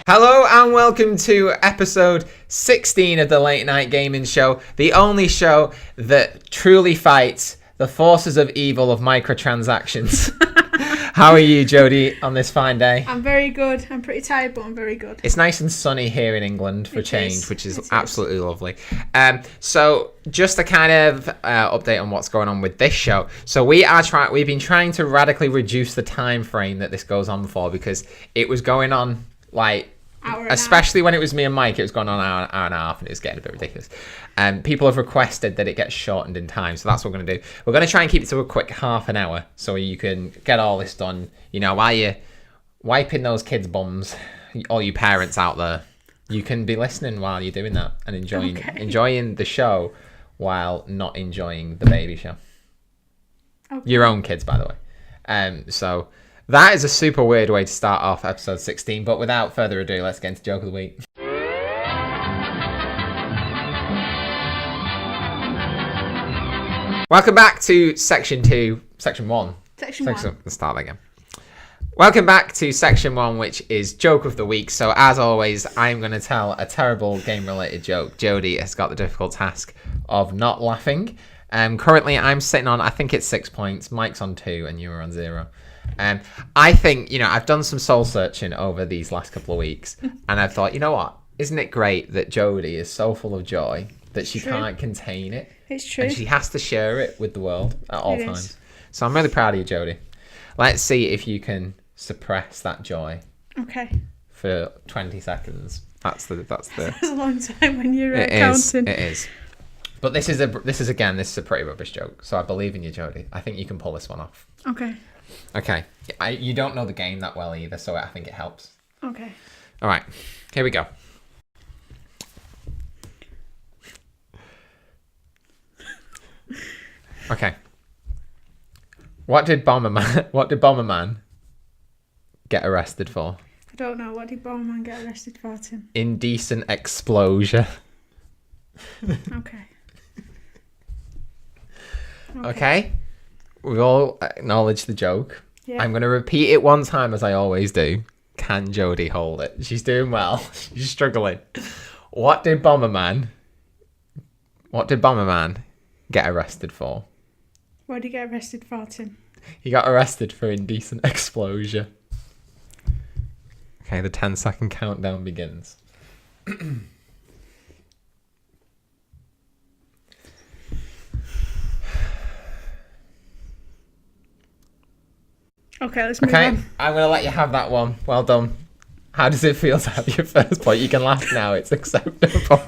Hello and welcome to episode 16 of the Late Night Gaming Show, the only show that truly fights the forces of evil of microtransactions. How are you, Jodie, on this fine day? I'm very good. I'm pretty tired, but I'm very good. It's nice and sunny here in England for change, which is absolutely lovely. So just a kind of update on what's going on with this show. So we've been trying to radically reduce the time frame that this goes on for, because it was going on especially when it was me and Mike, it was going on an hour and a half, and it was getting a bit ridiculous. People have requested that it gets shortened in time, so that's what we're going to do. We're going to try and keep it to a quick half an hour, so you can get all this done, while you're wiping those kids' bums, all you parents out there. You can be listening while you're doing that and enjoying the show while not enjoying the baby show. Okay. Your own kids, by the way. So that is a super weird way to start off episode 16, but without further ado, let's get into Joke of the Week. Welcome back to section 1. Section 1. Let's start again. Welcome back to section 1, which is Joke of the Week. So as always, I'm going to tell a terrible game-related joke. Jodie has got the difficult task of not laughing. Currently, I'm sitting on, I think it's 6 points. Mike's on 2 and you were on 0. I think, I've done some soul searching over these last couple of weeks, and I've thought, you know what? Isn't it great that Jodie is so full of joy that she can't contain it? It's true. And she has to share it with the world at all times. So I'm really proud of you, Jodie. Let's see if you can suppress that joy. Okay. For 20 seconds. That's That's a long time when you're counting. It is. But this is a pretty rubbish joke. So I believe in you, Jodie. I think you can pull this one off. Okay. You don't know the game that well either, so I think it helps. Okay. All right. Here we go. Okay. What did Bomberman get arrested for? I don't know. What did Bomberman get arrested for, Tim? Indecent explosion. Okay. We all acknowledge the joke. Yeah. I'm going to repeat it one time, as I always do. Can Jodie hold it? She's doing well. She's struggling. What did Bomberman get arrested for? What did he get arrested for, Tim? He got arrested for indecent exposure. Okay, the 10-second countdown begins. Okay, let's move on. I'm going to let you have that one. Well done. How does it feel to have your first point? You can laugh now. It's acceptable.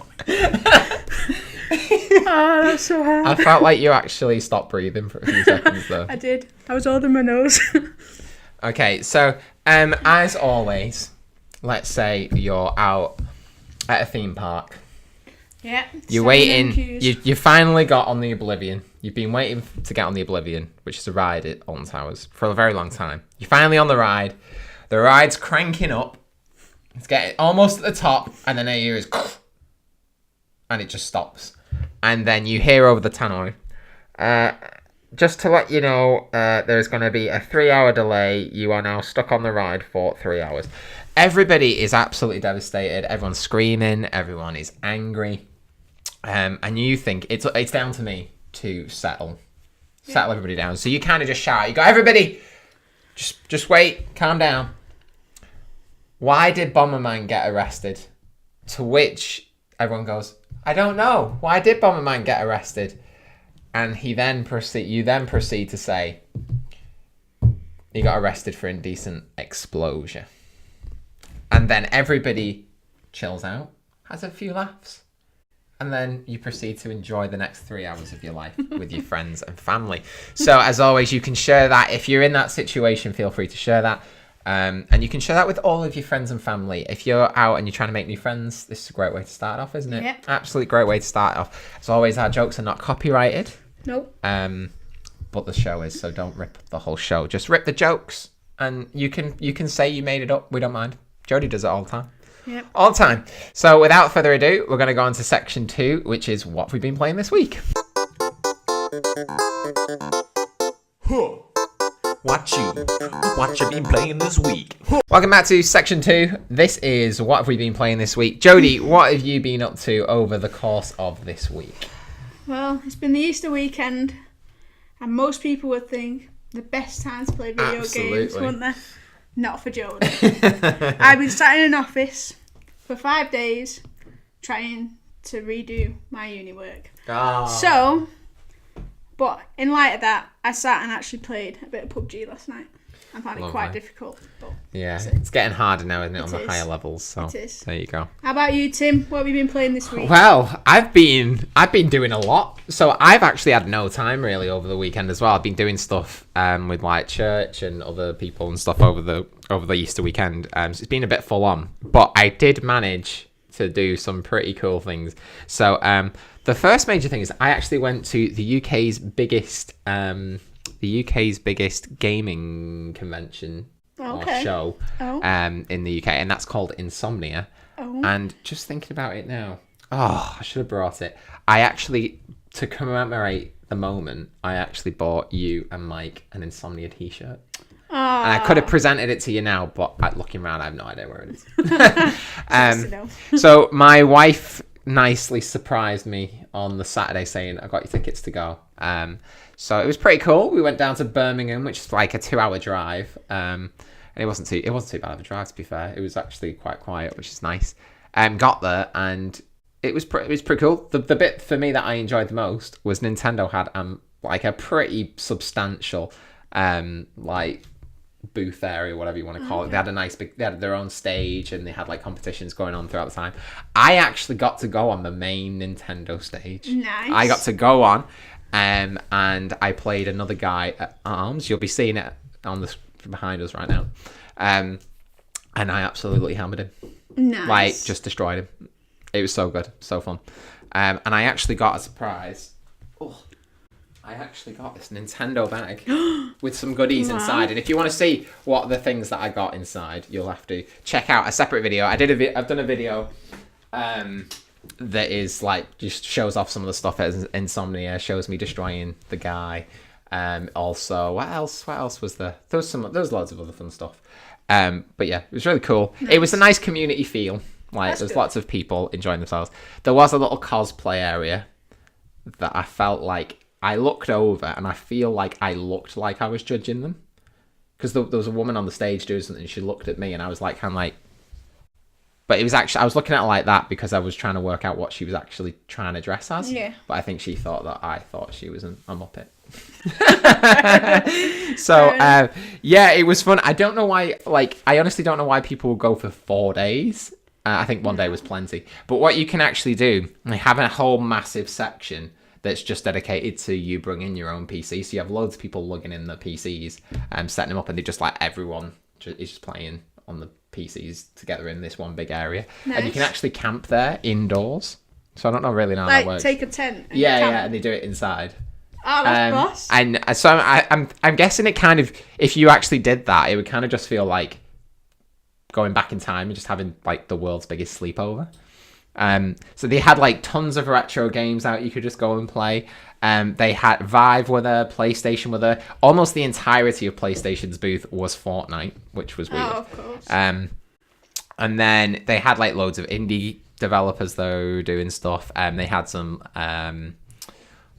Oh, that's so hard. I felt like you actually stopped breathing for a few seconds, though. I did. I was holding my nose. Okay, so as always, let's say you're out at a theme park. Yeah. You're waiting. You finally got on the Oblivion. You've been waiting to get on the Oblivion, which is a ride at Alton Towers, for a very long time. You're finally on the ride. The ride's cranking up. It's getting almost at the top, and then here is, and it just stops. And then you hear over the tannoy, just to let you know, there's going to be a 3-hour delay. You are now stuck on the ride for 3 hours. Everybody is absolutely devastated. Everyone's screaming. Everyone is angry. And you think it's down to me to settle everybody down. So you kind of just shout. You go, everybody, just wait, calm down. Why did Bomberman get arrested? To which everyone goes, I don't know. Why did Bomberman get arrested? And you then proceed to say he got arrested for indecent explosion. And then everybody chills out, has a few laughs, and then you proceed to enjoy the next 3 hours of your life with your friends and family. So as always, you can share that. If you're in that situation, feel free to share that. And you can share that with all of your friends and family. If you're out and you're trying to make new friends, this is a great way to start off, isn't it? Yep. Absolutely great way to start off. As always, our jokes are not copyrighted. Nope. But the show is, so don't rip the whole show. Just rip the jokes, and you can say you made it up. We don't mind. Jodie does it all the time. Yep. All the time. So without further ado, we're going to go on to section 2, which is what we've been playing this week. What you been playing this week? Welcome back to section 2. This is what have we been playing this week. Jodie, what have you been up to over the course of this week? Well, it's been the Easter weekend, and most people would think the best time to play video games, wouldn't they? Not for Jodie. I've been sat in an office for 5 days trying to redo my uni work. So, but in light of that, I sat and actually played a bit of PUBG last night. I found it quite difficult. But yeah, it's getting harder now, isn't it, on the higher levels? So it is. There you go. How about you, Tim? What have you been playing this week? Well, I've been doing a lot. So I've actually had no time really over the weekend as well. I've been doing stuff with like church and other people and stuff over the Easter weekend. So it's been a bit full on, but I did manage to do some pretty cool things. So the first major thing is I actually went to the UK's biggest gaming convention or show in the UK, and that's called Insomnia. And just thinking about it now, I should have brought it. I actually, to commemorate the moment, I actually bought you and Mike an Insomnia t-shirt. And I could have presented it to you now, but looking around, I have no idea where it is. So my wife nicely surprised me on the Saturday saying, I got your tickets to go. So it was pretty cool. We went down to Birmingham, which is like a 2-hour drive. And it wasn't too bad of a drive, to be fair. It was actually quite quiet, which is nice. Got there and it was pretty cool. The bit for me that I enjoyed the most was Nintendo had like a pretty substantial like booth area, whatever you want to call it. They had their own stage and they had like competitions going on throughout the time. I actually got to go on the main Nintendo stage. Nice. I got to go on and I played another guy at arms. You'll be seeing it on the behind us right now. And I absolutely hammered him. Nice. Like just destroyed him. It was so good, so fun. And I actually got a surprise. I actually got this Nintendo bag with some goodies inside. And if you want to see what the things that I got inside, you'll have to check out a separate video. I've done a video that is like just shows off some of the stuff at Insomnia, shows me destroying the guy. Also, what else was there? There was loads of other fun stuff. But yeah, it was really cool. Nice. It was a nice community feel. Like there's lots of people enjoying themselves. There was a little cosplay area that I felt like I looked over and I feel like I looked like I was judging them. Because there was a woman on the stage doing something and she looked at me and I was like, but it was actually, I was looking at her like that because I was trying to work out what she was actually trying to dress as. Yeah. But I think she thought that I thought she was a Muppet. So, yeah, it was fun. I don't know why, I honestly don't know why people will go for 4 days. I think 1 day was plenty. But what you can actually do, they have a whole massive section that's just dedicated to you bringing your own PC. So you have loads of people logging in their PCs and setting them up, and they just like everyone is just playing on the PCs together in this one big area. Nice. And you can actually camp there indoors. So I don't know really how that works. Take a tent. And yeah, and they do it inside. Oh, that's boss. And so I'm guessing it kind of, if you actually did that, it would kind of just feel like going back in time and just having like the world's biggest sleepover. So they had like tons of retro games out you could just go and play. They had Vive were there, PlayStation were there. Almost the entirety of PlayStation's booth was Fortnite, which was weird. Oh, of course. And then they had like loads of indie developers though doing stuff. They had some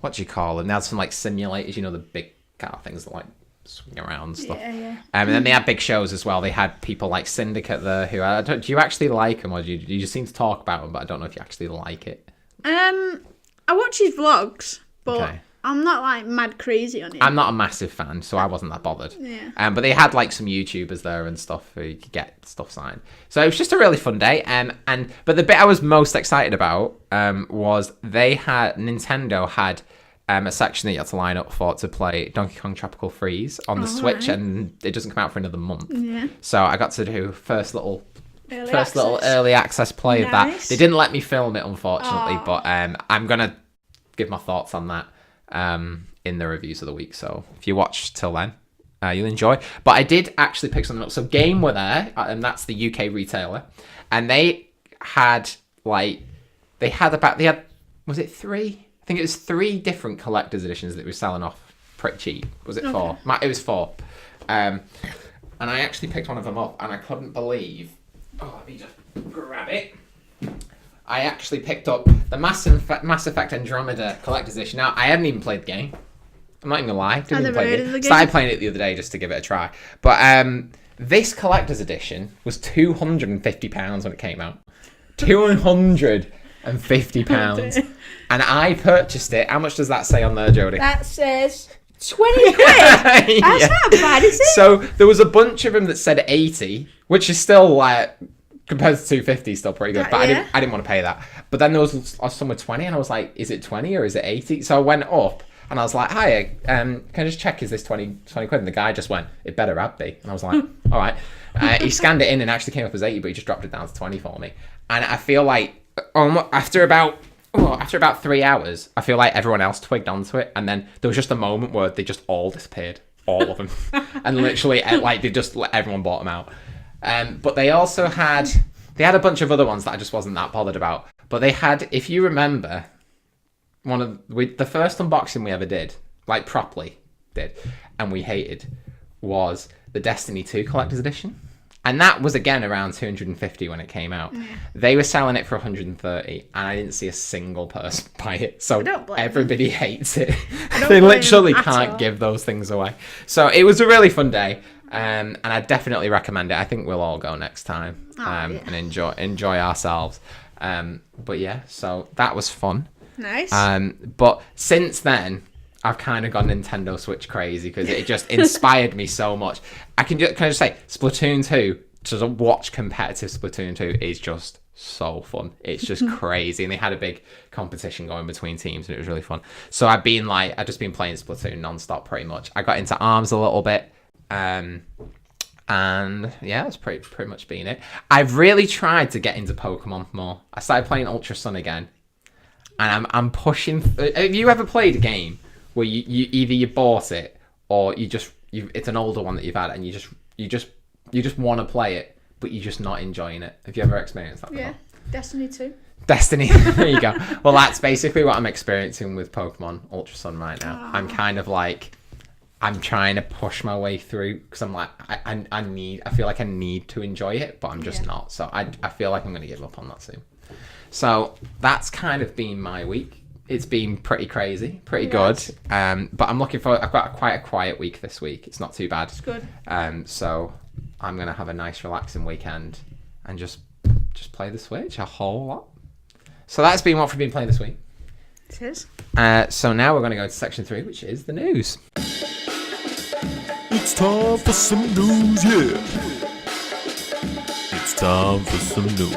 what do you call them? They had some like simulators, the big kind of things that like swing around and stuff. Yeah. And then they had big shows as well. They had people like Syndicate there who do you actually like them, or do you just seem to talk about them, but I don't know if you actually like it. I watch his vlogs, but I'm not like mad crazy on it. I'm not a massive fan, so I wasn't that bothered. Yeah. But they had like some YouTubers there and stuff who you could get stuff signed. So it was just a really fun day. But the bit I was most excited about was Nintendo had a section that you had to line up for to play Donkey Kong Tropical Freeze on the Switch, and it doesn't come out for another month. Yeah. So I got to do first little early access play of that. They didn't let me film it, unfortunately, but I'm gonna give my thoughts on that in the reviews of the week. So if you watch till then, you'll enjoy. But I did actually pick something up. So Game were there, and that's the UK retailer, and they had was it three? I think it was 3 different collector's editions that were selling off pretty cheap. Was it 4? It was 4. And I actually picked one of them up, and I couldn't believe. Oh, let me just grab it. I actually picked up the Mass Effect Andromeda Collector's Edition. Now, I hadn't even played the game. I'm not even gonna lie. Didn't even play it. Started playing it the other day just to give it a try. But this Collector's Edition was £250 when it came out. £250. And I purchased it. How much does that say on there, Jodie? That says 20 quid. That's not bad, is it? So there was a bunch of them that said 80, which is still like, compared to 250, still pretty good. But I didn't want to pay that. But then there was some with 20, and I was like, is it 20 or is it 80? So I went up, and I was like, hi, can I just check, is this 20 quid? And the guy just went, it better have be. And I was like, all right. He scanned it in and actually came up as 80, but he just dropped it down to 20 for me. And I feel like after about 3 hours, I feel like everyone else twigged onto it, and then there was just a moment where they just all disappeared, all of them, and literally like they just let everyone bought them out. But they also had a bunch of other ones that I just wasn't that bothered about. But they had, if you remember, the first unboxing we ever did, like properly did, and we hated, was the Destiny 2 Collector's Edition. And that was, again, around 250 when it came out. Yeah. They were selling it for 130, and I didn't see a single person buy it. So everybody hates it. They literally can't give those things away. So it was a really fun day, and I definitely recommend it. I think we'll all go next time and enjoy ourselves. But yeah, so that was fun. Nice. But since then, I've kind of gone Nintendo Switch crazy because it just inspired me so much. Can I just say, Splatoon 2, to watch competitive Splatoon 2 is just so fun. It's just crazy. And they had a big competition going between teams, and it was really fun. So I've just been playing Splatoon non-stop pretty much. I got into ARMS a little bit. And yeah, that's pretty much been it. I've really tried to get into Pokemon more. I started playing Ultra Sun again. And I'm pushing... Have you ever played a game where you either you bought it or it's an older one that you've had and you just want to play it, but you're just not enjoying it? Have you ever experienced that before? Yeah, Destiny 2. Destiny, there you go. Well, that's basically what I'm experiencing with Pokemon Ultra Sun right now. Oh. I'm kind of like, I'm trying to push my way through because I'm like, I feel like I need to enjoy it, but I'm just not. So I feel like I'm going to give up on that soon. So that's kind of been my week. It's been pretty crazy, pretty good. But I'm looking for. I've got quite a quiet week this week. It's not too bad. It's good. So I'm gonna have a nice, relaxing weekend and just play the Switch a whole lot. So that's been what we've been playing this week. It is. So now we're gonna go to section 3, which is the news. It's time for some news, yeah. It's time for some news.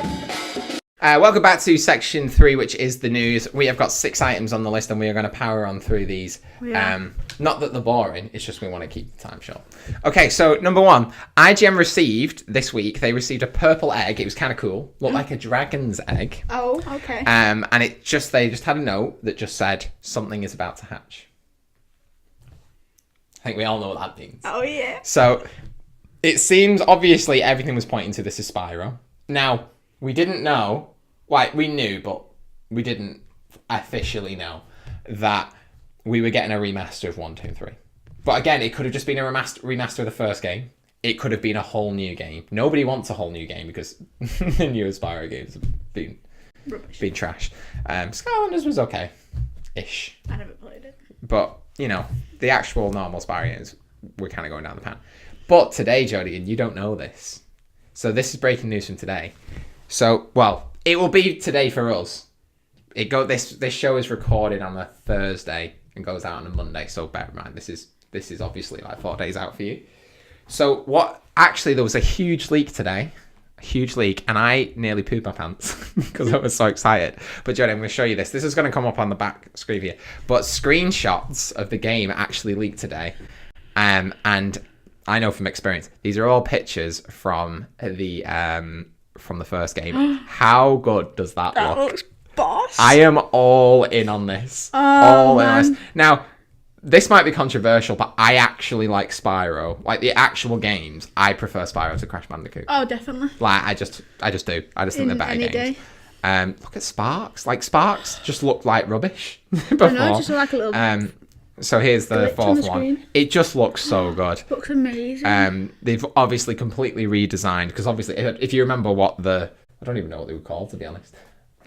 Welcome back to section 3, which is the news. We have got 6 items on the list, and we are going to power on through these. Not that they're boring, it's just we want to keep the time short. Okay, so number 1, IGN received this week. They received a purple egg. It was kind of cool, looked like a dragon's egg. Oh, okay. And they just had a note that just said something is about to hatch. I think we all know what that means. Oh yeah. So it seems obviously everything was pointing to this is Spyro. Now we didn't know. Like, we knew, but we didn't officially know that we were getting a remaster of 1, 2, and 3. But again, it could have just been a remaster of the first game. It could have been a whole new game. Nobody wants a whole new game because the newer Spyro games have been trash. Skylanders was okay-ish. I never played it. But, you know, the actual normal Spyro games were kind of going down the pan. But today, Jodie, and you don't know this. So this is breaking news from today. So, well... It will be today for us. This show is recorded on a Thursday and goes out on a Monday. So bear in mind, this is obviously like 4 days out for you. So there was a huge leak today, and I nearly pooped my pants because I was so excited. But Jodie, I'm going to show you this. This is going to come up on the back screen here. But screenshots of the game actually leaked today, and I know from experience these are all pictures from the first game. How good does that look? That looks boss. I am all in on this. Oh, man. In on this. Now, this might be controversial, but I actually like Spyro. Like the actual games, I prefer Spyro to Crash Bandicoot. Oh, definitely. Like I just do. I just think they're better games. Look at Sparks. Like Sparks just looked like rubbish before. I know, just like a little So here's the Glitch on fourth the one. screen. It just looks so good. Looks amazing. They've obviously completely redesigned because obviously, if you remember I don't even know what they were called, to be honest.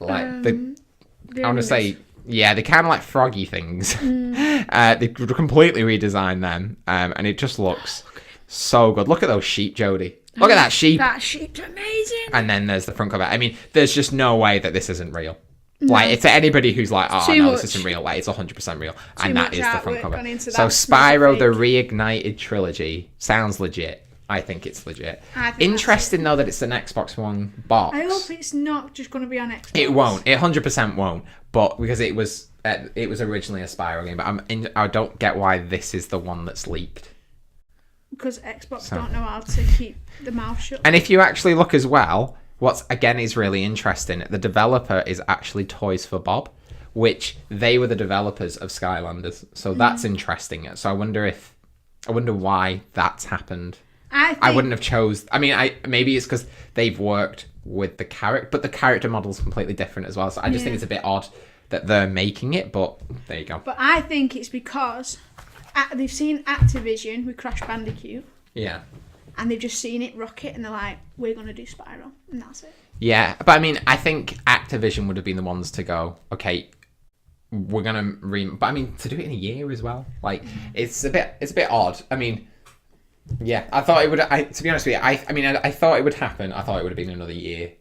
Like I want to say, yeah, they're kind of like froggy things. They completely redesigned them, and it just looks so good. Look at those sheep, Jodie. Look at that sheep. That sheep's amazing. And then there's the front cover. I mean, there's just no way that this isn't real. Like, it's to anybody who's like, oh, no, this isn't real. Like, it's 100% real. And that is the front cover. So, Spyro, the Reignited Trilogy, sounds legit. I think it's legit. Interesting, though, that it's an Xbox One box. I hope it's not just going to be on Xbox. It won't. It 100% won't. But because it was originally a Spyro game. But I don't get why this is the one that's leaked. Because Xbox don't know how to keep the mouth shut. And if you actually look as well, what's again is really interesting, the developer is actually Toys for Bob, which they were the developers of Skylanders. So that's interesting. So I wonder why that's happened. I wouldn't have chose. I mean, maybe it's because they've worked with the character, but the character model is completely different as well. So I just think it's a bit odd that they're making it. But there you go. But I think it's because they've seen Activision with Crash Bandicoot. Yeah. And they've just seen it rocket, and they're like, "We're gonna do Spyro," and that's it. Yeah, but I mean, I think Activision would have been the ones to go, okay, we're gonna but I mean, to do it in a year as well, like it's a bit odd. I mean, yeah, I thought it would. To be honest with you, I thought it would happen. I thought it would have been another year,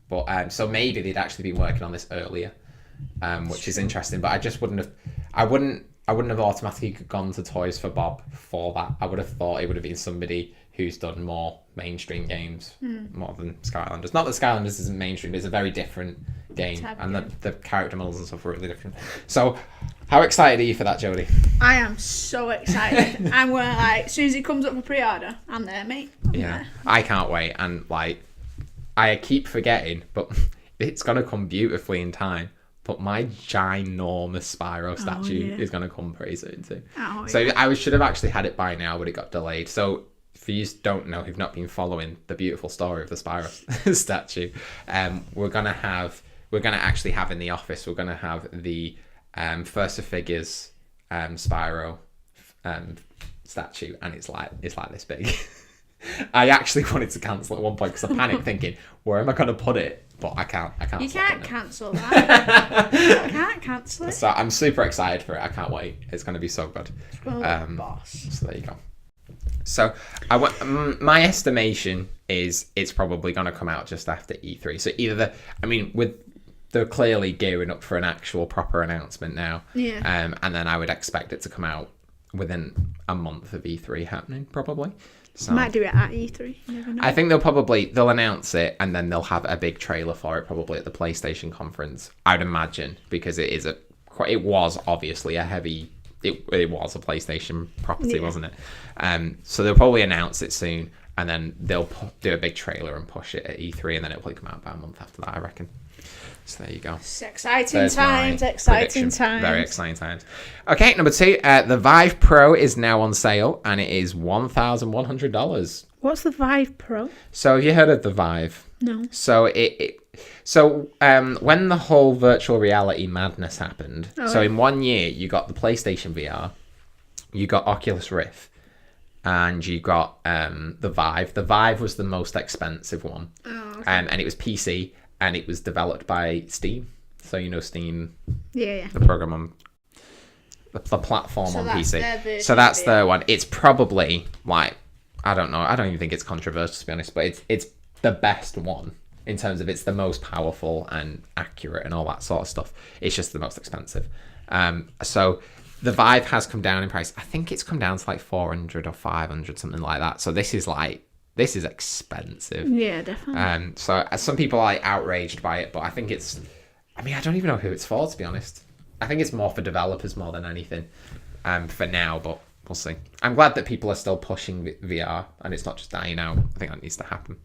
but so maybe they'd actually been working on this earlier, which is interesting. But I just wouldn't have. I wouldn't have automatically gone to Toys for Bob for that. I would have thought it would have been somebody who's done more mainstream games more than Skylanders. Not that Skylanders isn't mainstream, but it's a very different game, and the character models and stuff are really different. So, how excited are you for that, Jodie? I am so excited. I'm gonna as soon as it comes up for pre-order, I'm there, mate. I'm there. I can't wait, and I keep forgetting, but it's gonna come beautifully in time. But my ginormous Spyro statue is gonna come pretty soon too. So I should have actually had it by now, but it got delayed. So for you don't know who've not been following the beautiful story of the Spyro statue, we're gonna actually have in the office. We're gonna have the First of Figures Spyro statue, and it's like this big. I actually wanted to cancel at one point because I panicked thinking, where am I gonna put it? But I can't. You can't cancel that. You can't cancel it. So I'm super excited for it. I can't wait. It's going to be so good. Boss. So there you go. So my estimation is it's probably going to come out just after E3. So either they're clearly gearing up for an actual proper announcement now. Yeah. And then I would expect it to come out within a month of E3 happening, probably. So, might do it at E3. You never know. I think they'll announce it, and then they'll have a big trailer for it probably at the PlayStation conference, I'd imagine, because it was obviously a heavy, it was a PlayStation property, wasn't it? So they'll probably announce it soon, and then they'll do a big trailer and push it at E3, and then it'll probably come out about a month after that, I reckon. So there you go. It's exciting times. Very exciting times. Okay, number 2. The Vive Pro is now on sale, and it is $1,100. What's the Vive Pro? So have you heard of the Vive? No. So when the whole virtual reality madness happened, so in 1 year you got the PlayStation VR, you got Oculus Rift, and you got the Vive. The Vive was the most expensive one, and it was PC. And it was developed by Steam. So, Steam, the program on the platform on PC. So that's their one. It's probably, I don't know. I don't even think it's controversial, to be honest. But it's the best one in terms of it's the most powerful and accurate and all that sort of stuff. It's just the most expensive. So the Vive has come down in price. I think it's come down to like 400 or 500, something like that. So this is expensive. Yeah, definitely. So some people are outraged by it, but I think I don't even know who it's for, to be honest. I think it's more for developers more than anything for now, but we'll see. I'm glad that people are still pushing VR and it's not just dying out. I think that needs to happen.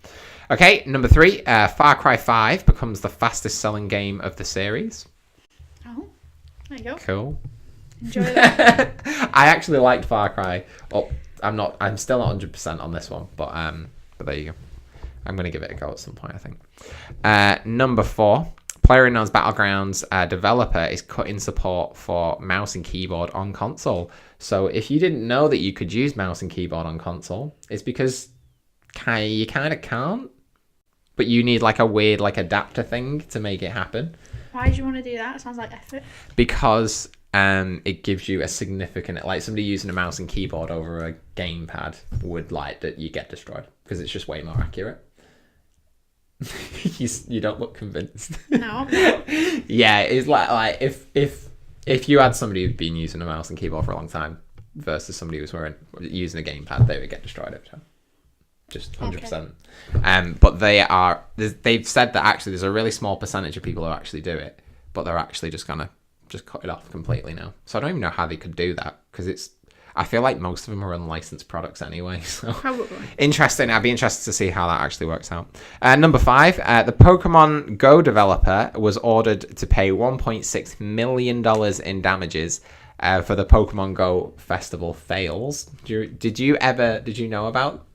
Okay, number 3, Far Cry 5 becomes the fastest selling game of the series. Oh, there you go. Cool. Enjoy that. I actually liked Far Cry. I'm still not 100% on this one, but there you go. I'm going to give it a go at some point, I think. Number 4, PlayerUnknown's Battlegrounds developer is cutting support for mouse and keyboard on console. So if you didn't know that you could use mouse and keyboard on console, it's because you kind of can't. But you need like a weird like adapter thing to make it happen. Why do you want to do that? It sounds like effort. Because it gives you a significant, like somebody using a mouse and keyboard over a gamepad would like that you get destroyed because it's just way more accurate. You don't look convinced. No. Yeah, it's like if you had somebody who'd been using a mouse and keyboard for a long time versus somebody who's using a gamepad, they would get destroyed every time. Just 100%. Okay. But they've said that actually there's a really small percentage of people who actually do it, but they're actually just gonna cut it off completely now. So I don't even know how they could do that because I feel like most of them are unlicensed products anyway. So probably interesting. I'd be interested to see how that actually works out. Number 5, the Pokemon Go developer was ordered to pay $1.6 million in damages for the Pokemon Go festival fails. Did you know about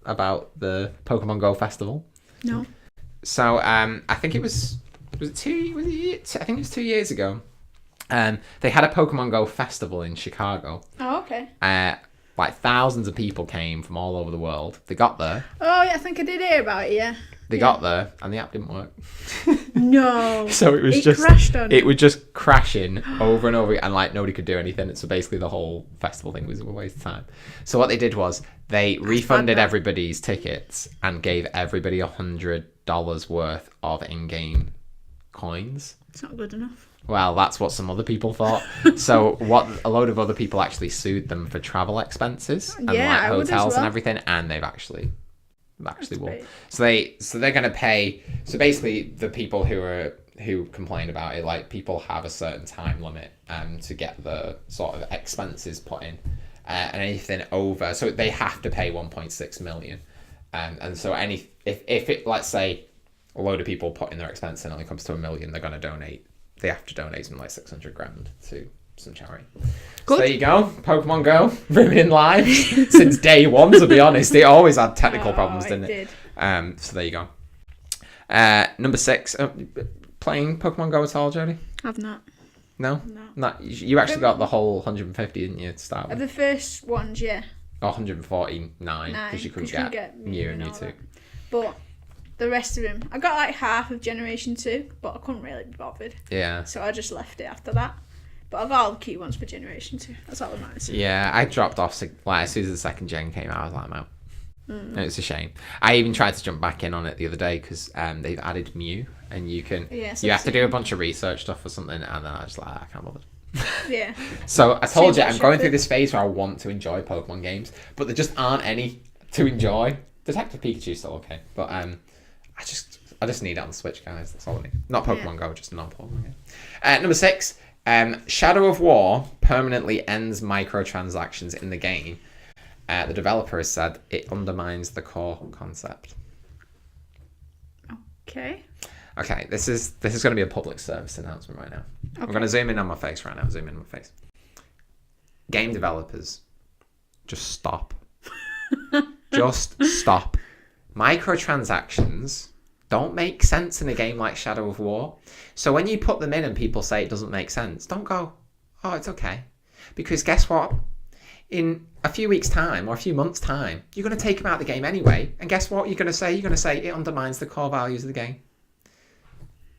the Pokemon Go festival? No. So I think it was 2 years ago. They had a Pokemon Go festival in Chicago. Oh, okay. Like thousands of people came from all over the world. They got there. Oh, yeah, I think I did hear about it, yeah. They got there and the app didn't work. No. So it was crashed on it would just crashing over and over and like nobody could do anything. So basically the whole festival thing was a waste of time. So what they did was they refunded everybody's tickets and gave everybody $100 worth of in-game coins. It's not good enough. Well, that's what some other people thought. So a load of other people actually sued them for travel expenses and like hotels and everything, and they've actually won. So they're going to pay. So basically, the people who complain about it, like people have a certain time limit to get the sort of expenses put in, and anything over, so they have to pay 1.6 million, and so if it, let's say a load of people put in their expense and only comes to $1 million, they're going to donate. They have to donate something like 600 grand to some charity. Good. So there you go. Pokemon Go, ruining lives since day one, to be honest. They always had technical problems, didn't it? So there you go. Number 6, playing Pokemon Go at all, Jodie? I've not. No? No. You actually got the whole 150, didn't you, to start with? The first ones, yeah. Oh, 149, because you couldn't get Mew and Mewtwo. But the rest of them, I got like half of Generation 2, but I couldn't really be bothered. Yeah. So I just left it after that. But I got all the key ones for Generation 2. That's all that matters. Yeah, I dropped off like as soon as the second gen came out. I was like, I'm out. And it's a shame. I even tried to jump back in on it the other day because they've added Mew, and you have to do a bunch of research stuff or something, and then I was like, I can't bother. Yeah. So I told you, I'm going through this phase where I want to enjoy Pokemon games, but there just aren't any to enjoy. Detective Pikachu's still okay, but I just need it on the Switch, guys. That's all I need. Not Pokemon Go, just a non-Pokemon game. Number 6, Shadow of War permanently ends microtransactions in the game. The developer has said it undermines the core concept. Okay. Okay, this is going to be a public service announcement right now. Okay. I'm going to zoom in on my face right now. Zoom in on my face. Game developers, just stop. Just stop. Microtransactions don't make sense in a game like Shadow of War. So when you put them in and people say it doesn't make sense, don't go, oh, it's okay. Because guess what? In a few weeks' time or a few months' time, you're going to take them out of the game anyway. And guess what you're going to say? You're going to say it undermines the core values of the game.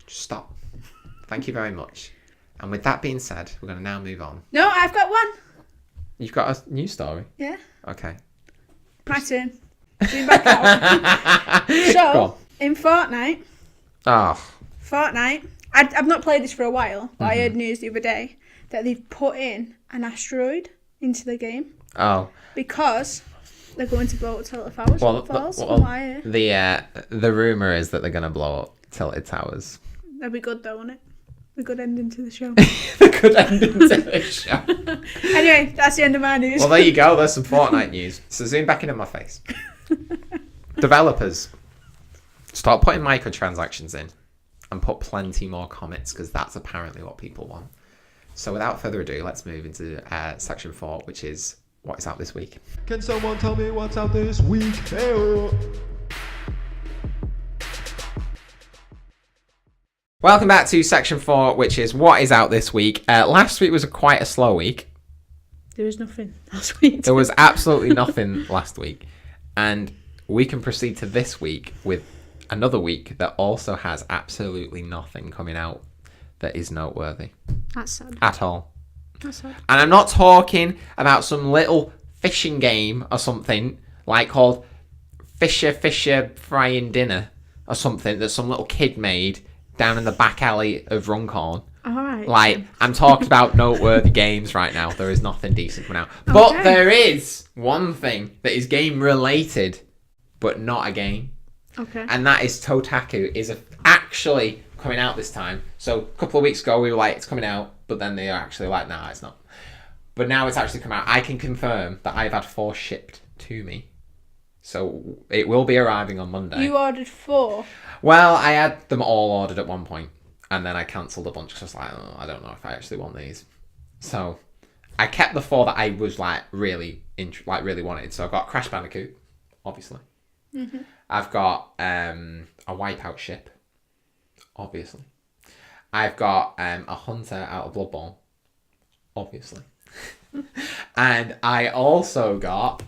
Just stop. Thank you very much. And with that being said, we're going to now move on. No, I've got one. You've got a news story? Yeah. Okay. My turn. Zoom back out. So, in Fortnite. Oh. Fortnite. I've not played this for a while, but I heard news the other day that they've put in an asteroid into the game. Oh. Because they're going to blow up Tilted Towers. The rumour is that they're going to blow up Tilted Towers. That'd be good though, wouldn't it? A good ending to the show. A good ending to the show. Anyway, that's the end of my news. Well, there you go. There's some Fortnite news. So zoom back into my face. Developers, start putting microtransactions in and put plenty more comments because that's apparently what people want. So without further ado, let's move into section 4, which is what is out this week. Can someone tell me what's out this week? Hey-oh. Welcome back to section 4, which is what is out this week. Last week was quite a slow week. There was nothing last week. There was absolutely nothing last week. And we can proceed to this week with another week that also has absolutely nothing coming out that is noteworthy. That's sad. At all. That's sad. And I'm not talking about some little fishing game or something like called Fisher Frying Dinner or something that some little kid made down in the back alley of Runcorn. All right. Like, I'm talking about noteworthy games right now. There is nothing decent coming out. But Okay. there is one thing that is game related, but not a game. Okay. And that is Totaku is actually coming out this time. So a couple of weeks ago we were like, it's coming out, but then they are actually like, nah, it's not. But now it's actually come out. I can confirm that I've had 4 shipped to me. So it will be arriving on Monday. You ordered 4? Well, I had them all ordered at one point, and then I cancelled a bunch because I was like, oh, I don't know if I actually want these. So I kept the 4 that I was like really wanted. So I've got Crash Bandicoot, obviously. Mm-hmm. I've got a Wipeout ship, obviously. I've got a Hunter out of Blood Bowl, obviously. And I also got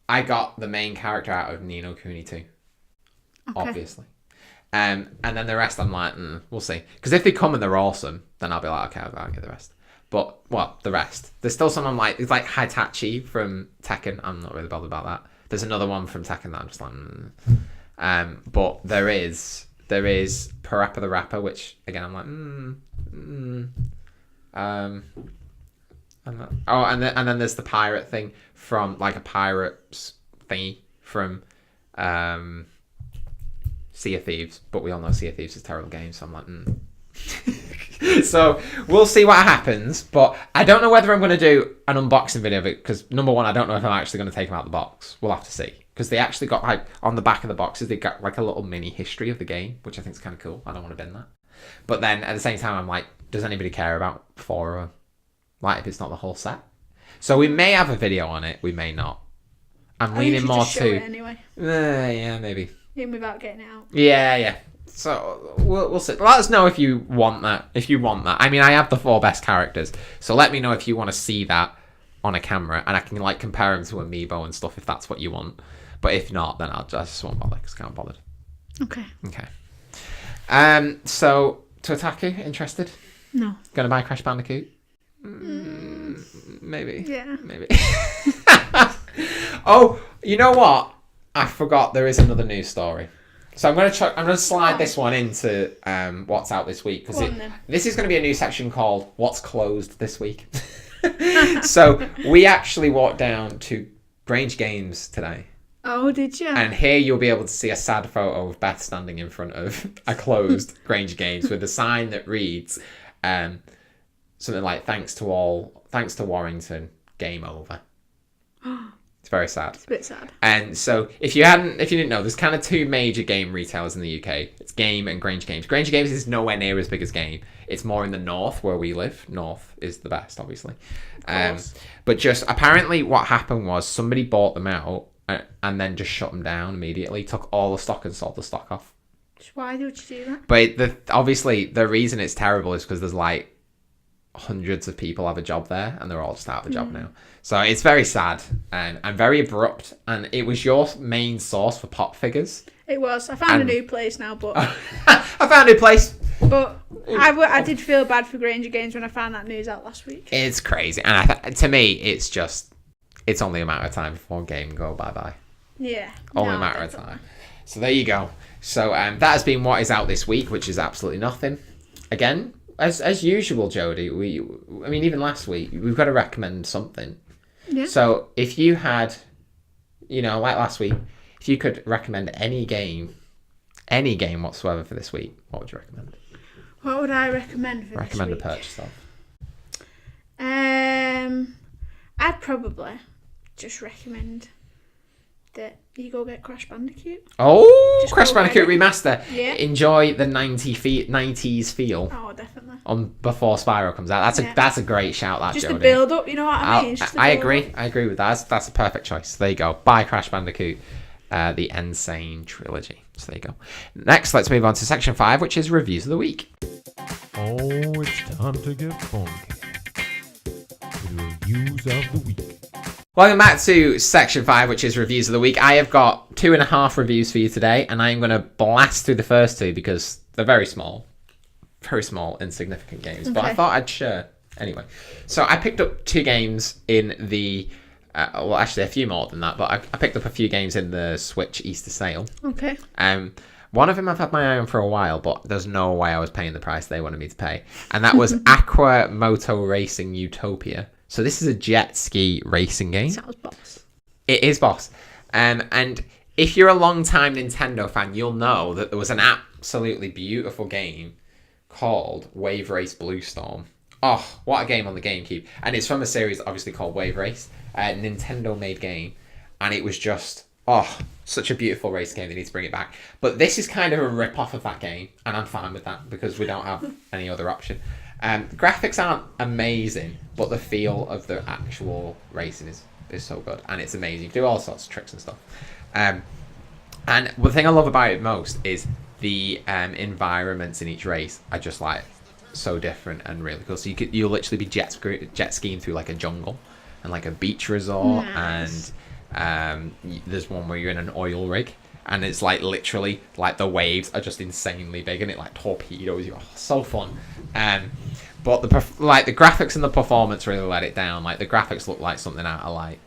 the main character out of Ni no Kuni 2. Okay. Obviously. And then the rest I'm like, we'll see. Because if they come and they're awesome, then I'll be like, okay, I'll get the rest. But, well, the rest. There's still some I'm like, it's like Hitachi from Tekken. I'm not really bothered about that. There's another one from Tekken that I'm just like, but there is Parappa the Rapper, which, again, I'm like, and then there's the pirate thing from, like, a pirate's thingy from, Sea of Thieves, but we all know Sea of Thieves is a terrible game, so I'm like, So we'll see what happens, but I don't know whether I'm going to do an unboxing video of it, because number one, I don't know if I'm actually going to take them out of the box. We'll have to see, because they actually got, like, on the back of the boxes, they got like a little mini history of the game, which I think is kind of cool. I don't want to bin that. But then at the same time, I'm like, does anybody care about 4 of them? Like, if it's not the whole set? So we may have a video on it, we may not. I'm leaning more just show to it anyway. Yeah, maybe. Even without getting it out. Yeah. So we'll see. Let us know if you want that. I mean, I have the 4 best characters, so let me know if you want to see that on a camera, and I can like compare them to Amiibo and stuff if that's what you want. But if not, then I just won't bother because I can't bother. Okay. So Totaku, interested? No. Gonna buy Crash Bandicoot? Maybe. Yeah. Maybe. Oh, you know what? I forgot there is another news story. So I'm gonna slide this one into what's out this week, because this is going to be a new section called What's Closed This Week. So we actually walked down to Grange Games today. Oh, did you? And here you'll be able to see a sad photo of Beth standing in front of a closed Grange Games with a sign that reads something like thanks to Warrington, game over. It's very sad. It's a bit sad. And so if you didn't know, there's kind of 2 major game retailers in the UK. It's Game and Grange Games. Grange Games is nowhere near as big as Game. It's more in the north where we live. North is the best, obviously. But just apparently what happened was somebody bought them out and then just shut them down immediately, took all the stock and sold the stock off. Why would you do that? But obviously the reason it's terrible is because there's like hundreds of people have a job there and they're all just out of a job now. So it's very sad and very abrupt, and it was your main source for pop figures. It was. I found a new place now, but I found a new place. But I did feel bad for Granger Games when I found that news out last week. It's crazy, and to me it's only a matter of time before game go bye-bye. Yeah. Only a matter of time. So there you go. So that has been what is out this week, which is absolutely nothing. Again, as usual, Jodie, I mean, even last week, we've got to recommend something. Yeah. So if you had, like last week, if you could recommend any game whatsoever for this week, what would you recommend? What would I recommend for Recommend this week? a purchase of. I'd probably just recommend that you go get Crash Bandicoot. Oh, Just Crash go Bandicoot get it. Remaster. Yeah. Enjoy the 90s feel Oh, definitely. on before Spyro comes out. That's a great shout, that, Just Jodie. the build up, you know what I mean? It's just the I build agree. up. I agree with that. That's a perfect choice. There you go. Buy Crash Bandicoot, the Insane trilogy. So there you go. Next, let's move on to section 5, which is reviews of the week. Oh, it's time to get funky. The reviews of the week. Welcome back to section 5, which is reviews of the week. I have got 2.5 reviews for you today, and I'm going to blast through the first 2 because they're very small, insignificant games. But I thought I'd share anyway. So I picked up 2 games in the, well, actually a few more than that, but I picked up a few games in the Switch Easter sale. Okay. One of them I've had my eye on for a while, but there's no way I was paying the price they wanted me to pay, and that was Aqua Moto Racing Utopia. So this is a jet ski racing game. Sounds boss. It is boss. And if you're a long-time Nintendo fan, you'll know that there was an absolutely beautiful game called Wave Race Blue Storm. Oh, what a game on the GameCube. And it's from a series obviously called Wave Race. A Nintendo-made game. And it was just, such a beautiful race game. They need to bring it back. But this is kind of a rip-off of that game. And I'm fine with that because we don't have any other option. The graphics aren't amazing, but the feel of the actual racing is so good, and it's amazing. You can do all sorts of tricks and stuff. And the thing I love about it most is the environments in each race are just like so different and really cool. So you'll literally be jet skiing through like a jungle and like a beach resort, nice. And there's one where you're in an oil rig. And it's like literally like the waves are just insanely big, and it like torpedoes you. So fun. But the graphics and the performance really let it down. Like the graphics look like something out of like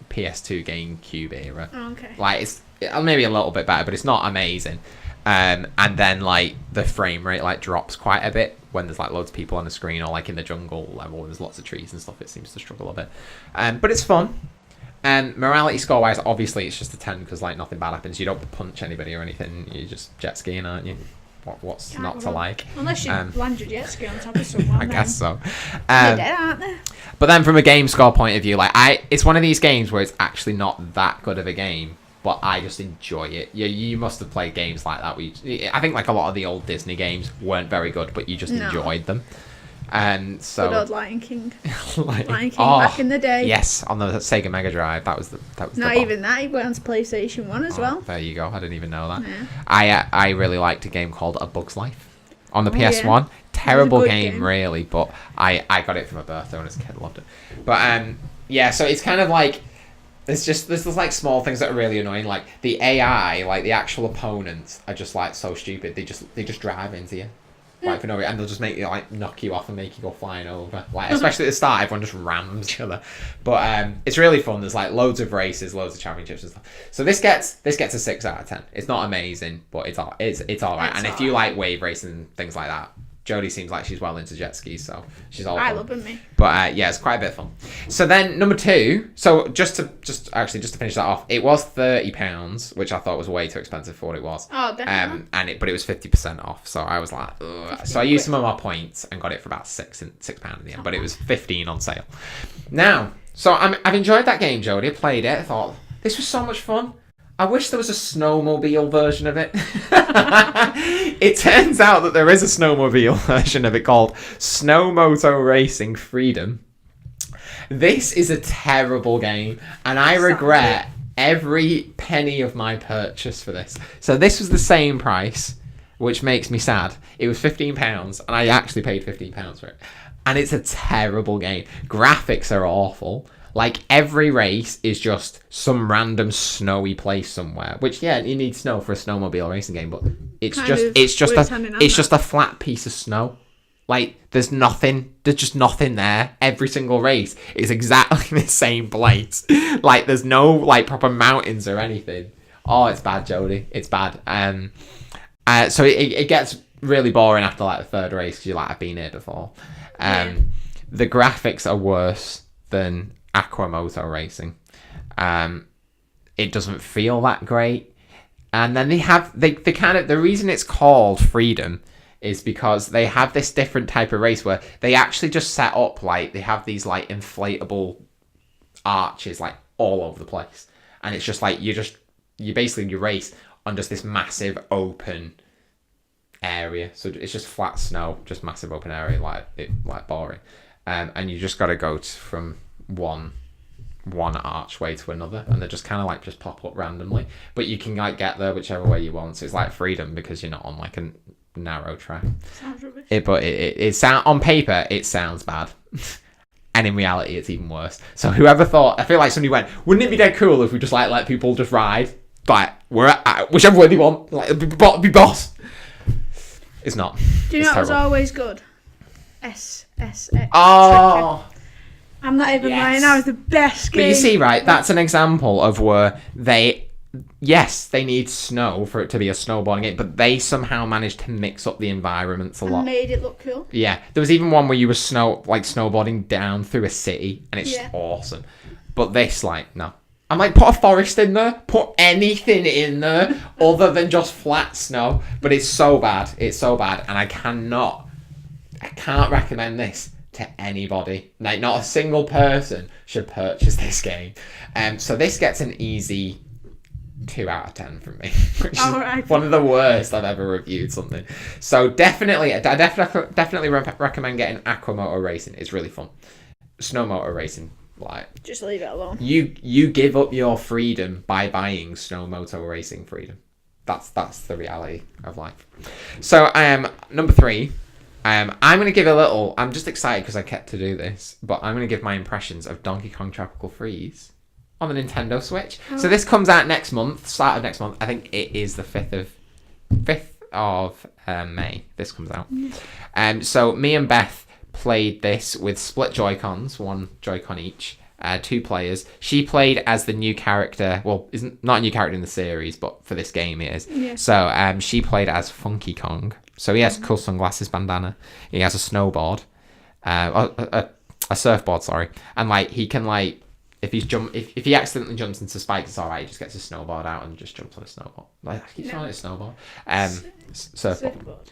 PS2 GameCube era. Okay. Like it's maybe a little bit better, but it's not amazing. And then like the frame rate like drops quite a bit when there's like loads of people on the screen, or like in the jungle level when there's lots of trees and stuff. It seems to struggle a bit. But it's fun. And morality score wise, obviously it's just a 10 because like nothing bad happens. You don't punch anybody or anything. You're just jet skiing, aren't you? What's not to like? Unless you land your jet ski on top of someone. I guess so. They're dead, aren't they? But then from a game score point of view, like it's one of these games where it's actually not that good of a game, but I just enjoy it. You must have played games like that. I think like a lot of the old Disney games weren't very good, but you just enjoyed them. And so good old Lion King. Lion King back in the day. Yes, on the Sega Mega Drive. That was not even that. He went on to PlayStation 1 as well. There you go. I didn't even know that. Yeah. I really liked a game called A Bug's Life on the PS1. Yeah. Terrible game, really, but I got it for my birthday when I was a kid. Loved it. But yeah, so it's kind of like there's like small things that are really annoying. Like the AI, like the actual opponents are just like so stupid. They just drive into you. Like for no reason, and they'll just make you like knock you off and make you go flying over. Like especially at the start, everyone just rams each other. But it's really fun. There's like loads of races, loads of championships and stuff. So this gets a 6 out of 10. It's not amazing, but it's all right. And if you like wave racing and things like that, Jodie seems like she's well into jet skis, so she's all. I love me. But yeah, it's quite a bit of fun. So then number 2. So just to finish that off, it was £30, which I thought was way too expensive for what it was. Oh, definitely. But it was 50% off, so I was like, ugh. So I used some of my points and got it for about £6 in the end, but it was 15 on sale. Now, so I've enjoyed that game, Jodie. I played it. I thought this was so much fun. I wish there was a snowmobile version of it. It turns out that there is a snowmobile version of it called Snowmoto Racing Freedom. This is a terrible game, and I regret every penny of my purchase for this. So this was the same price, which makes me sad. It was £15, and I actually paid £15 for it. And it's a terrible game. Graphics are awful. Like every race is just some random snowy place somewhere. Which you need snow for a snowmobile racing game, but it's just a flat piece of snow. Like there's just nothing there. Every single race is exactly the same place. Like there's no like proper mountains or anything. Oh, it's bad, Jodie. It's bad. So it gets really boring after like the third race because you're like, I've been here before. The graphics are worse than Aquamoto Racing. It doesn't feel that great. And then the reason it's called Freedom is because they have this different type of race where they actually just set up like they have these like inflatable arches like all over the place, and it's just like you race on just this massive open area. So it's just flat snow, just massive open area, like boring. And you just got to go from one one archway to another, and they just kind of like just pop up randomly. But you can like get there whichever way you want. So it's like freedom because you're not on like a narrow track. Sounds rubbish. It sound on paper it sounds bad. And in reality, it's even worse. So whoever thought, I feel like somebody went, wouldn't it be dead cool if we just like let people just ride, like we're at whichever way they want, like be boss. It's not. Do you know what was always good? SSX. Oh, I'm not even lying. That was the best game. but you see, right? That's an example of where yes, they need snow for it to be a snowboarding game, but they somehow managed to mix up the environments a lot. And made it look cool. Yeah, there was even one where you were snowboarding down through a city, and it's just awesome. But this, like, no. I'm like, put a forest in there, put anything in there other than just flat snow. But it's so bad, and I can't recommend this to anybody. Like, not a single person should purchase this game. So this gets an easy 2 out of 10 from me, which is one of the worst I've ever reviewed something. So definitely, I definitely recommend getting Aqua Motor Racing. It's really fun. Snow Motor Racing, like, just leave it alone. You give up your freedom by buying Snow Motor Racing freedom. That's the reality of life. So number 3. I'm going to give a little. I'm just excited because I kept to do this, but I'm going to give my impressions of Donkey Kong Tropical Freeze on the Nintendo Switch. So this comes out next month, start of next month. I think it is the 5th of May. This comes out. So me and Beth played this with split Joy-Cons, 1 Joy-Con each, 2 players. She played as the new character. Well, isn't not a new character in the series, but for this game it is. Yeah. So she played as Funky Kong. So he has cool sunglasses, bandana. He has a snowboard, a surfboard. Sorry, and like he can like. If he accidentally jumps into spikes, it's alright. He just gets his snowboard out and just jumps on a snowboard. Like, I keep calling it a snowboard. Surfboard.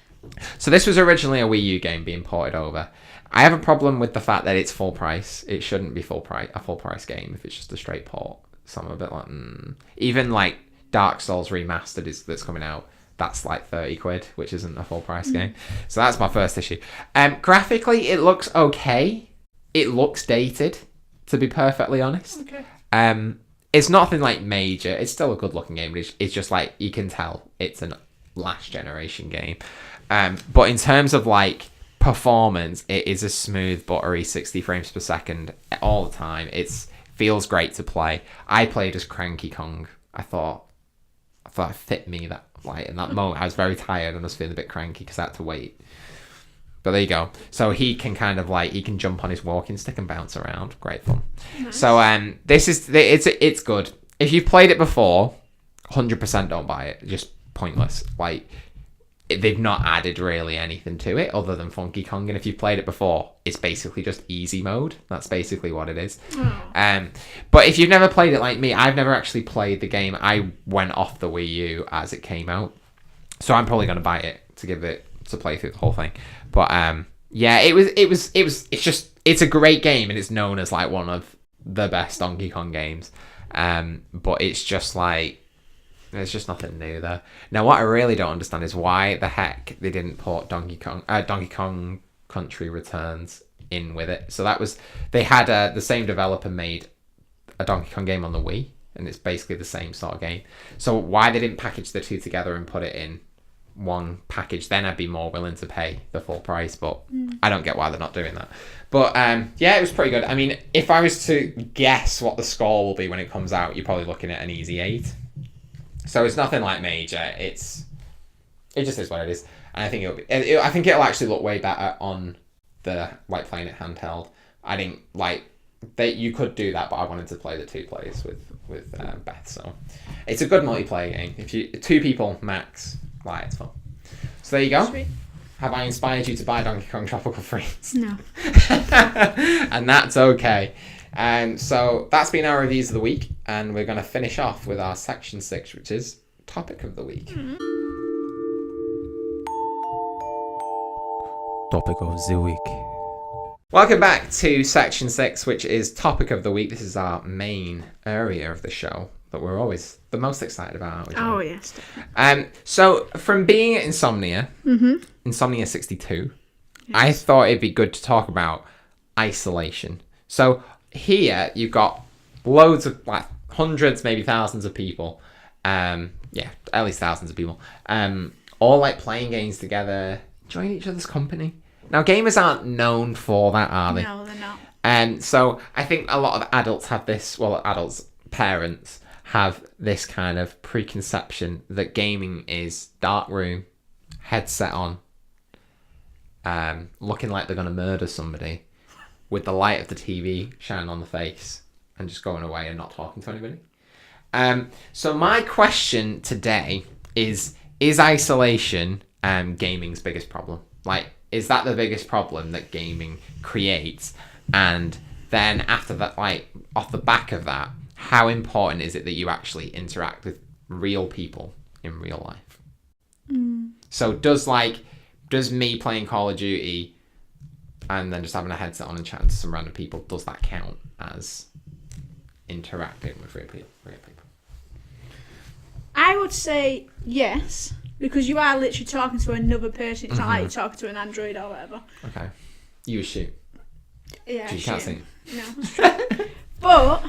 So this was originally a Wii U game being ported over. I have a problem with the fact that it's full price. It shouldn't be a full price game if it's just a straight port. So I'm a bit like, even like Dark Souls Remastered that's coming out. That's like 30 quid, which isn't a full price game. So that's my first issue. Graphically, it looks okay. It looks dated, to be perfectly honest. Okay. It's nothing like major. It's still a good looking game, but it's just like you can tell it's a last generation game. But in terms of like performance, it is a smooth, buttery 60 frames per second all the time. It feels great to play. I played as Cranky Kong. I thought it fit me that like in that moment. I was very tired and I was feeling a bit cranky because I had to wait. But there you go. So he can kind of like, he can jump on his walking stick and bounce around. Great fun. Nice. So it's good. If you've played it before, 100% don't buy it. Just pointless. Like, they've not added really anything to it other than Funky Kong. And if you've played it before, it's basically just easy mode. That's basically what it is. Oh. But if you've never played it like me, I've never actually played the game. I went off the Wii U as it came out. So I'm probably going to buy it to play through the whole thing. But yeah, it's a great game and it's known as like one of the best Donkey Kong games. But it's just like, there's just nothing new there. Now, what I really don't understand is why the heck they didn't port Donkey Kong Country Returns in with it. So they had the same developer made a Donkey Kong game on the Wii, and it's basically the same sort of game. So why they didn't package the two together and put it in one package, then I'd be more willing to pay the full price, but I don't get why they're not doing that. But yeah, it was pretty good. I mean, if I was to guess what the score will be when it comes out, you're probably looking at an easy 8. So it's nothing like major. It just is what it is, and I think I think it'll actually look way better on the like playing it handheld. I think like you could do that, but I wanted to play the 2 players with Beth. So it's a good multiplayer game. If you 2 people max. Like, it's fun. So there you go. Sweet. Have I inspired you to buy Donkey Kong Tropical Freeze? No. And that's okay. So that's been our reviews of the week, and we're going to finish off with our section 6, which is topic of the week. Topic of the week. Welcome back to section 6, which is topic of the week. This is our main area of the show that we're always the most excited about. Oh, yes. So from being at Insomnia, Insomnia 62, yes. I thought it'd be good to talk about isolation. So here you've got loads of like hundreds, maybe thousands of people. At least thousands of people. All like playing games together, enjoying each other's company. Now, gamers aren't known for that, are they? No, they're not. So I think a lot of adults have this. Well, parents have this kind of preconception that gaming is dark room, headset on, looking like they're going to murder somebody, with the light of the TV shining on the face, and just going away and not talking to anybody. So my question today is isolation gaming's biggest problem? Like, is that the biggest problem that gaming creates? And then after that, like, off the back of that, how important is it that you actually interact with real people in real life? So does me playing Call of Duty and then just having a headset on and chatting to some random people, does that count as interacting with real people? I would say yes, because you are literally talking to another person. It's not like you're talking to an android or whatever. Okay. You shoot. Yeah, you can't sing. No. But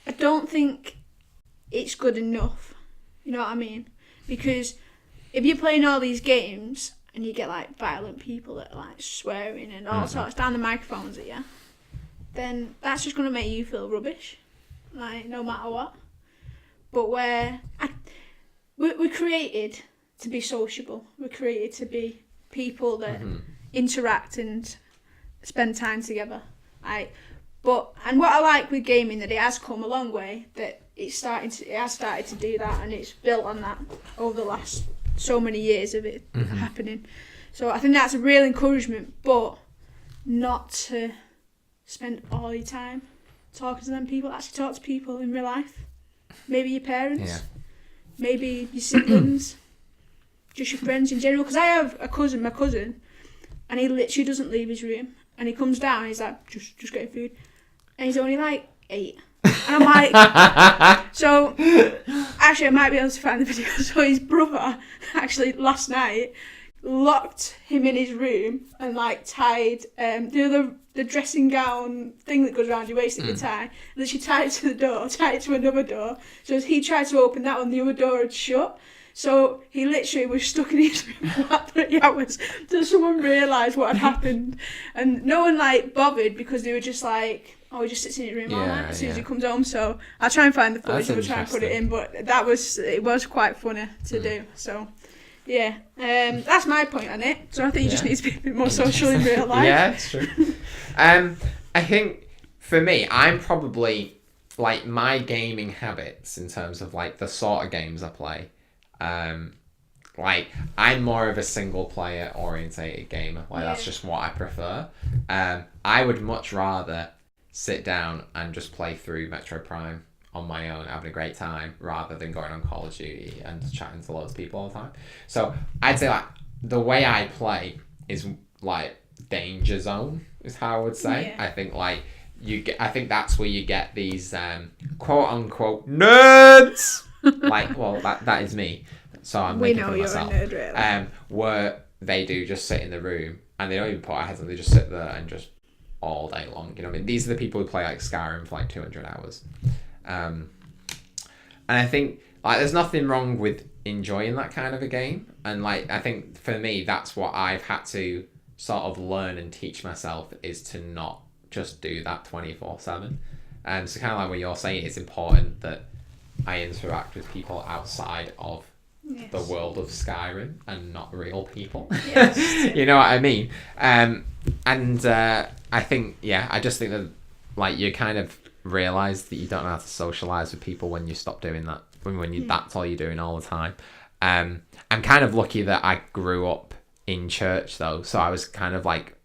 I don't think it's good enough. You know what I mean? Because if you're playing all these games and you get like violent people that are like swearing and all sorts down the microphones at you, then that's just going to make you feel rubbish, like no matter what. But we're created to be sociable. We're created to be people that interact and spend time together. And what I like with gaming, that it has come a long way, that it has started to do that, and it's built on that over the last so many years of it happening. So I think that's a real encouragement, but not to spend all your time talking to them people. Actually talk to people in real life. Maybe your parents, maybe your siblings, just your friends in general. Because I have my cousin, and he literally doesn't leave his room. And he comes down and he's like, just getting food. And he's only like 8. And I'm like, so, actually I might be able to find the video. So his brother, actually last night, locked him in his room and like tied the dressing gown thing that goes around your waist at the tie. And then she tied it to the door, tied it to another door. So as he tried to open that one, the other door had shut. So he literally was stuck in his room for about 3 hours till someone realised what had happened. And no one like bothered, because they were just like, oh, he just sits in his room all night as soon as he comes home. So I'll try and find the footage and we'll try and put it in. But it was quite funny to do. So yeah, that's my point on it. So I think you just need to be a bit more social in real life. Yeah, it's true. I think for me, I'm probably like my gaming habits in terms of like the sort of games I play. Like I'm more of a single player orientated gamer. Like that's just what I prefer. I would much rather sit down and just play through Metro Prime on my own, having a great time, rather than going on Call of Duty and chatting to loads of people all the time. So I'd say like the way I play is like danger zone is how I would say. I think like I think that's where you get these quote unquote nerds. Like, well, that is me. So I'm making fun of myself. You're a nerd, really. Where they do just sit in the room and they don't even put a headset on, they just sit there and just all day long. You know what I mean? These are the people who play like Skyrim for like 200 hours. And I think like there's nothing wrong with enjoying that kind of a game. And like I think for me that's what I've had to sort of learn and teach myself, is to not just do that 24/7. And so kind of like what you're saying, it's important that I interact with people outside of the world of Skyrim and not real people. Yes. You know what I mean? And I think, I just think that like you kind of realise that you don't know how to socialise with people when you stop doing that. When you that's all you're doing all the time. I'm kind of lucky that I grew up in church though, so I was kind of like,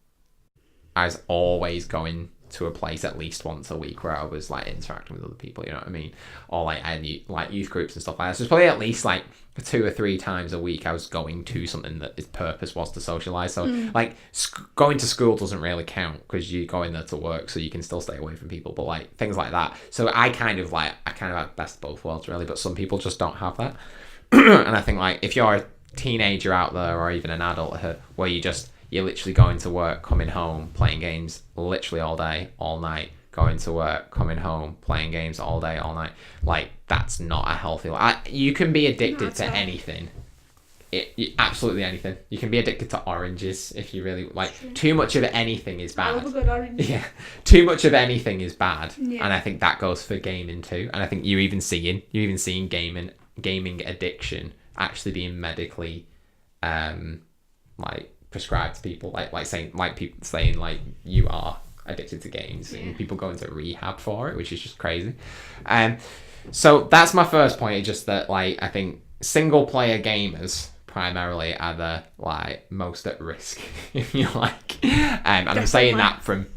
I was always going to a place at least once a week where I was like interacting with other people, you know what I mean? Or like I had like youth groups and stuff like that. So it's probably at least like 2 or 3 times a week I was going to something that its purpose was to socialise. So like going to school doesn't really count because you go in there to work, so you can still stay away from people, but like things like that. So I kind of have best of both worlds really, but some people just don't have that. And I think like if you're a teenager out there or even an adult where you're literally going to work, coming home, playing games literally all day, all night, going to work, coming home, playing games all day, all night. Like, that's not a healthy life. You can be addicted to anything. Absolutely anything. You can be addicted to oranges if you really like. Too much of anything is bad. I love a good orange. Yeah, too much of anything is bad, Yeah. and I think that goes for gaming too. And I think you're even seeing gaming addiction actually being medically, like prescribed to people. People saying like you are addicted to games, and people go into rehab for it, which is just crazy. So that's my first point. It's just that like I think single player gamers primarily are the like most at risk, if you like. And I'm saying that from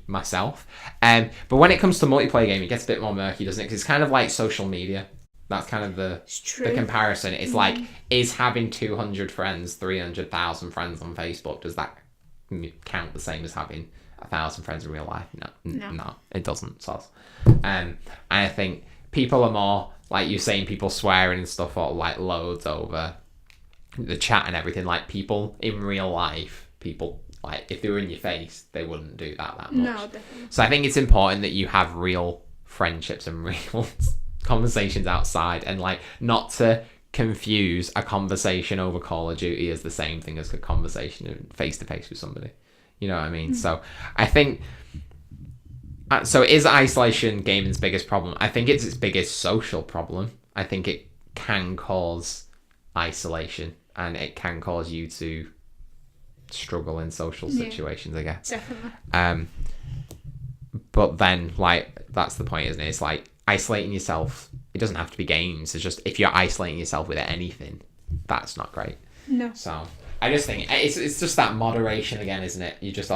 myself. But when it comes to multiplayer gaming, it gets a bit more murky, doesn't it? Because it's kind of like social media. That's kind of the comparison. It's like, is having 200 friends, 300,000 friends on Facebook, does that count the same as having 1,000 friends in real life? No, it doesn't. And I think people are more, like you're saying, people swearing and stuff, or like loads over the chat and everything. Like people in real life, people like if they were in your face, they wouldn't do that much. No, definitely. So I think it's important that you have real friendships and real conversations outside, and like not to confuse a conversation over Call of Duty as the same thing as a conversation face to face with somebody. You know what I mean? So I think. So is isolation gaming's biggest problem? I think it's its biggest social problem. I think it can cause isolation, and it can cause you to struggle in social situations, I guess. Definitely. But then, like, that's the point, isn't it? It's like isolating yourself. It doesn't have to be games. It's just if you're isolating yourself with anything, that's not great. No. So I just think it's just that moderation again, isn't it? You just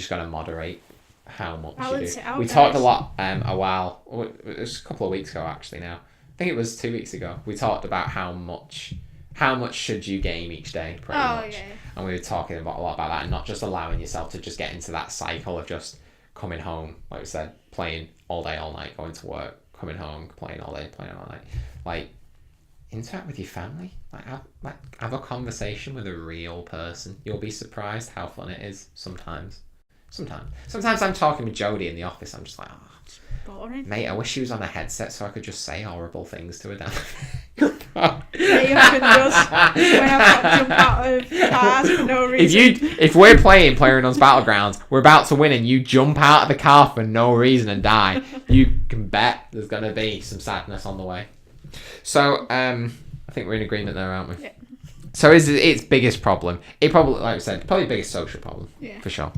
gotta moderate how much you do. We talked a lot it was a couple of weeks ago actually now. I think it was 2 weeks ago. We talked about how much should you game each day, pretty much. Yeah. And we were talking a lot about that, and not just allowing yourself to just get into that cycle of just coming home, like we said, playing all day, all night, going to work, coming home, playing all day, playing all night. Like, interact with your family. Have a conversation with a real person. You'll be surprised how fun it is sometimes. Sometimes I'm talking with Jodie in the office. I'm just like, boring. Mate, I wish she was on a headset so I could just say horrible things to her down. When I've got to jump out of cars for no reason. If we're playing PlayerUnknown's Battlegrounds, we're about to win, and you jump out of the car for no reason and die, you can bet there's gonna be some sadness on the way. So I think we're in agreement there, aren't we? Yeah. So is its biggest problem? It probably, like I said, probably the biggest social problem. Yeah. For sure.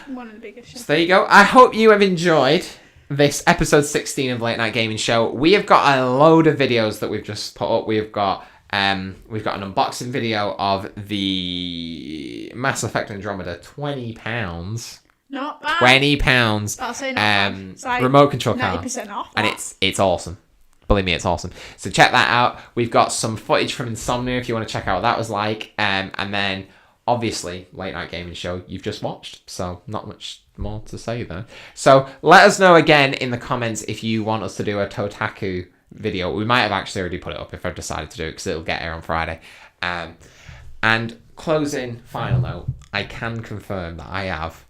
One of the biggest. So there you go. I hope you have enjoyed this episode 16 of Late Night Gaming Show. We have got a load of videos that we've just put up. We've got an unboxing video of the Mass Effect Andromeda, £20. Not bad. £20. I'll say not bad. Like remote control car. 90% off. And it's awesome. Believe me, it's awesome. So check that out. We've got some footage from Insomnia if you want to check out what that was like. And then, obviously, Late Night Gaming Show you've just watched. So not much more to say there. So let us know again in the comments if you want us to do a Totaku video. We might have actually already put it up if I've decided to do it, because it'll get here on Friday. And closing final note, I can confirm that I have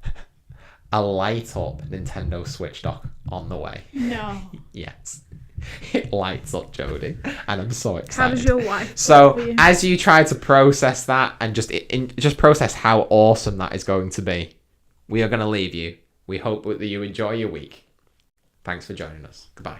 a light up Nintendo Switch dock on the way. No. Yes. It lights up, Jodie, and I'm so excited. How does your wife? So as you try to process that and just process how awesome that is going to be, we are going to leave you. We hope that you enjoy your week. Thanks for joining us. Goodbye.